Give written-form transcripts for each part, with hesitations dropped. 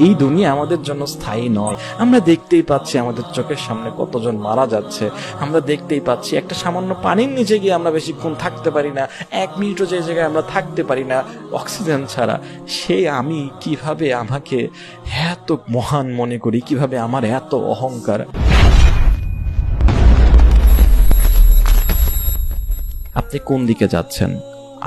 এই দুনিয়া আমাদের জন্য স্থায়ী নয়। আমরা দেখতেই পাচ্ছি আমাদের চোখের সামনে কতজন মারা যাচ্ছে। আমরা দেখতেই পাচ্ছি একটা সামান্য পানির নিচে গিয়ে আমরা বেশিক্ষণ থাকতে পারি না, 1 মিনিটও যে জায়গায় আমরা থাকতে পারি না অক্সিজেন ছাড়া। সেই আমি কিভাবে আমাকে এত মহান মনে করি, কিভাবে আমার এত অহংকার। আপনি কোন দিকে যাচ্ছেন?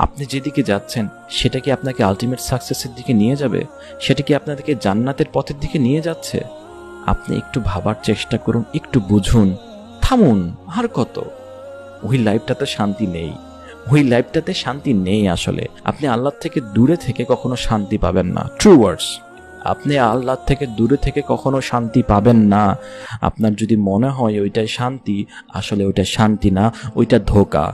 আপনি যেদিকে যাচ্ছেন সেটা কি আপনাকে আলটিমেট সাকসেসের দিকে নিয়ে যাবে? সেটা কি আপনাদেরকে জান্নাতের পথের দিকে নিয়ে যাচ্ছে? আপনি একটু ভাবার চেষ্টা করুন, একটু বুঝুন, থামুন। আর কত? ওই লাইফটাতে শান্তি নেই, ওই লাইফটাতে শান্তি নেই। আসলে আপনি আল্লাহ থেকে দূরে থেকে কখনো শান্তি পাবেন না। ট্রু ওয়ার্ডস, আপনি আল্লাহ থেকে দূরে থেকে কখনো শান্তি পাবেন না। আপনার যদি মনে হয় ওইটাই শান্তি, আসলে ওইটা শান্তি না, ওইটা ধোঁকা।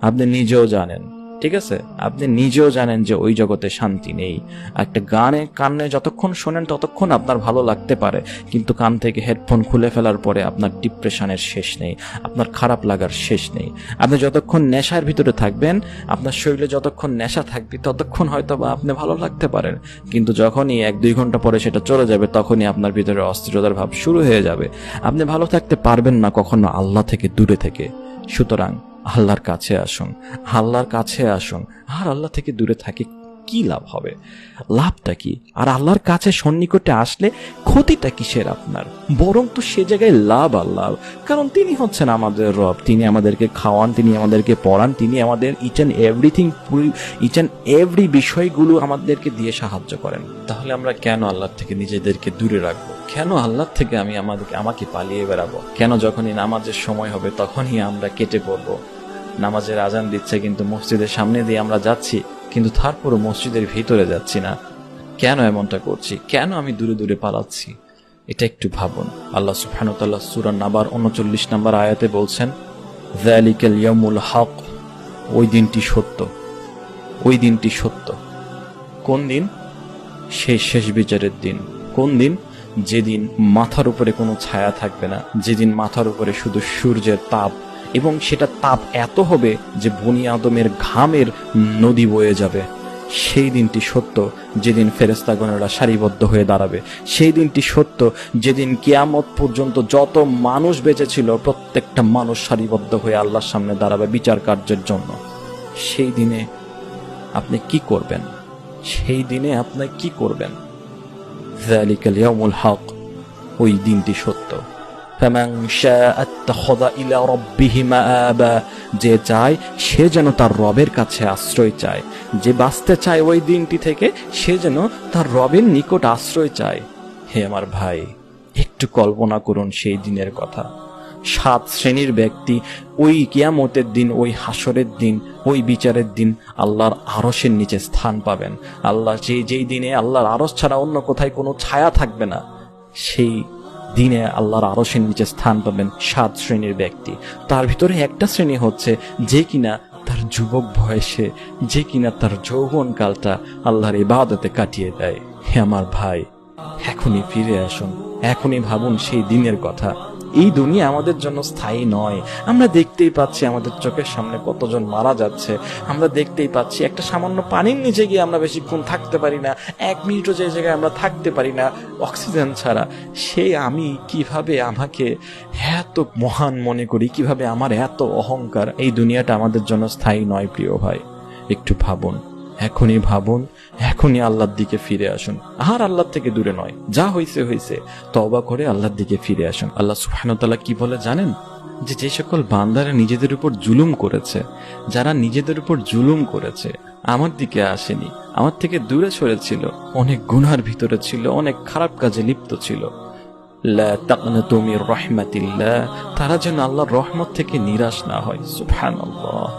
আপনি নিজেও জানেন, ঠিক আছে? আপনি নিজেও জানেন যে ওই জগতে শান্তি নেই। একটা গানে কানে যতক্ষণ শোনেন ততক্ষণ আপনার ভালো লাগতে পারে, কিন্তু কান থেকে হেডফোন খুলে ফেলার পরে আপনার ডিপ্রেশনের শেষ নেই, আপনার খারাপ লাগার শেষ নেই। আপনি যতক্ষণ নেশার ভিতরে থাকবেন, আপনার শরীরে যতক্ষণ নেশা থাকবে ততক্ষণ হয়তো বা আপনি ভালো লাগতে পারেন, কিন্তু যখনই 1-2 ঘন্টা পরে সেটা চলে যাবে তখনই আপনার ভিতরে অস্থিরতার ভাব শুরু হয়ে যাবে। আপনি ভালো থাকতে পারবেন না কখনো আল্লাহ থেকে দূরে থেকে। সুতরাং আল্লাহর কাছে আসুন, আল্লাহর কাছে আসুন। আর আল্লাহ থেকে দূরে থাকে কি লাভ হবে? লাভটা কি? আর আল্লাহর কাছে সন্নিকটে আসলে ক্ষতিটা কিসের আপনার? বরং তো সে জায়গায় লাভ আল্লাহ, কারণ তিনি হচ্ছেন আমাদের রব। তিনি আমাদেরকে খাওয়ান, তিনি আমাদেরকে পড়ান, তিনি আমাদের ইচ অ্যান্ড এভরি বিষয়গুলো আমাদেরকে দিয়ে সাহায্য করেন। তাহলে আমরা কেন আল্লাহর থেকে নিজেদেরকে দূরে রাখবো? কেন আল্লাহর থেকে আমাকে পালিয়ে বেড়াবো? কেন যখনই নামাজের সময় হবে তখনই আমরা কেটে পড়বো? নামাজের আজান দিচ্ছে কিন্তু মসজিদের সামনে দিয়ে আমরা যাচ্ছি, কিন্তু তারপরও মসজিদের ভিতরে যাচ্ছি না। কেন এমনটা করছি? কেন আমি দূরে দূরে পালাচ্ছি? এটা একটু ভাবুন। আল্লাহ সুবহানাহু ওয়া তাআলা সূরা নাবার 39 নম্বর আয়াতে বলছেন, যালিকাল ইয়াউমুল হক, ওই দিনটি সত্য, ওই দিনটি সত্য। কোন দিন? সেই শেষ বিচারের দিন। কোন দিন? যেদিন মাথার উপরে কোনো ছায়া থাকবে না, যেদিন মাথার উপরে শুধু সূর্যের তাপ, এবং সেটা তাপ এত হবে যে বনি আদমের ঘামের নদী বয়ে যাবে। সেই দিনটি সত্য, যেদিন ফেরেশতাগণেরা সারিবদ্ধ হয়ে দাঁড়াবে। সেই দিনটি সত্য, যেদিন কিয়ামত পর্যন্ত যত মানুষ বেঁচে ছিল প্রত্যেকটা মানুষ সারিবদ্ধ হয়ে আল্লাহর সামনে দাঁড়াবে বিচার কার্যের জন্য। সেই দিনে আপনি কি করবেন? সেই দিনে আপনি কি করবেন? যালিকাল ইয়াউমুল হক, ওই দিনটি সত্য। যে চায় সে যেন তার রবের কাছে আশ্রয় চায়, যে বাঁচতে চায় ওই দিনটি থেকে সে যেন তার রবের নিকট আশ্রয় চায়। হে আমার ভাই, একটু কল্পনা করুন সেই দিনের কথা। 7 শ্রেণীর ব্যক্তি ওই কিয়ামতের দিন, ওই হাসরের দিন, ওই বিচারের দিন আল্লাহর আরশের নিচে স্থান পাবেন। আল্লাহ যেই দিনে আল্লাহর আরশ ছাড়া অন্য কোথায় কোনো ছায়া থাকবে না, সেই দিনে আল্লাহর আরশের নিচে স্থান পাবেন 7 শ্রেণীর ব্যক্তি। তার ভিতরে একটা শ্রেণী হচ্ছে যে কিনা তার যুবক বয়সে, যে কিনা তার যৌবনকালটা আল্লাহর ইবাদতে কাটিয়ে দেয়। হে আমার ভাই, এখনই ফিরে আসুন, এখনই ভাবুন সেই দিনের কথা। এই দুনিয়া আমাদের জন্য স্থায়ী নয়। আমরা দেখতেই পাচ্ছি আমাদের চোখের সামনে কতজন মারা যাচ্ছে। আমরা দেখতেই পাচ্ছি একটা সামান্য পানির নিচে গিয়ে আমরা বেশিক্ষণ থাকতে পারি না, 1 মিনিটও যে জায়গায় আমরা থাকতে পারি না অক্সিজেন ছাড়া। সেই আমি কিভাবে আমাকে এত মহান মনে করি, কিভাবে আমার এত অহংকার। এই দুনিয়াটা আমাদের জন্য স্থায়ী নয় প্রিয় ভাই। একটু ভাবুন, এখনই ভাবুন, এখনই আল্লাহর দিকে ফিরে আসুন। আর আল্লাহর থেকে দূরে নয়, যা হয়েছে হয়েছে, তওবা করে আল্লাহর দিকে ফিরে আসুন। আল্লাহ সুবহানাহু ওয়া তাআলা কি বলে জানেন? যে সকল বান্দারা নিজেদের উপর জুলুম করেছে, যারা নিজেদের উপর জুলুম করেছে, আমার দিকে আসেনি, আমার থেকে দূরে সরেছিল, অনেক গুনার ভিতরে ছিল, অনেক খারাপ কাজে লিপ্ত ছিল, লা তাকনাতু মির রাহমাতিল্লাহ, তারা যেন আল্লাহর রহমত থেকে নিরাশ না হয়। সুবহানাল্লাহ।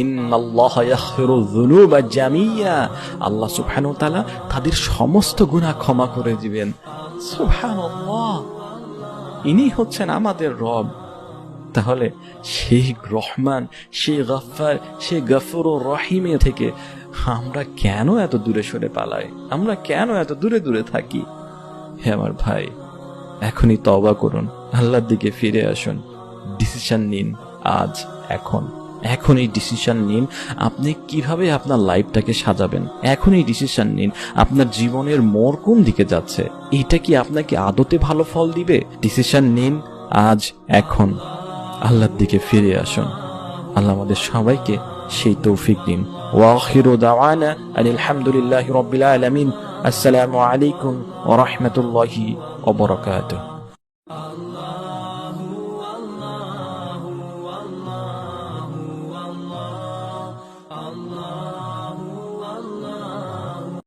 ইন্নাল্লাহা ইয়াগফিরু যুনুবা জামিয়া, আল্লাহ সুবহানাহু ওয়া তাআলা তাদের সমস্ত গুনাহ ক্ষমা করে দিবেন। সুবহানাল্লাহ, ইনি হচ্ছেন আমাদের রব। তাহলে সেই রহমান, সেই গফফার, সেই গফুরুর রহিম থেকে আমরা কেন এত দূরে সরে পালাই? আমরা কেন এত দূরে দূরে থাকি? হে আমার ভাই, এখনই তওবা করুন, আল্লাহর দিকে ফিরে আসুন, ডিসিশন নিন আজ, এখন। এখন এই ডিসিশন নিন আপনি কিভাবে আপনার লাইফটাকে সাজাবেন। এখন এই ডিসিশন নিন আপনার জীবনের মোড় কোন দিকে যাচ্ছে, এটা কি আপনাকে আদতে ভালো ফল দিবে। ডিসিশন নিন আজ, এখন। আল্লাহর দিকে ফিরে আসুন। আল্লাহ আমাদের সবাইকে সেই তৌফিক দিন। ওয়া আখিরু দাওয়ানা আলহামদুলিল্লাহি রাব্বিল আলামিন। আসসালামু আলাইকুম ওয়া রাহমাতুল্লাহি ওয়া বারাকাতুহু।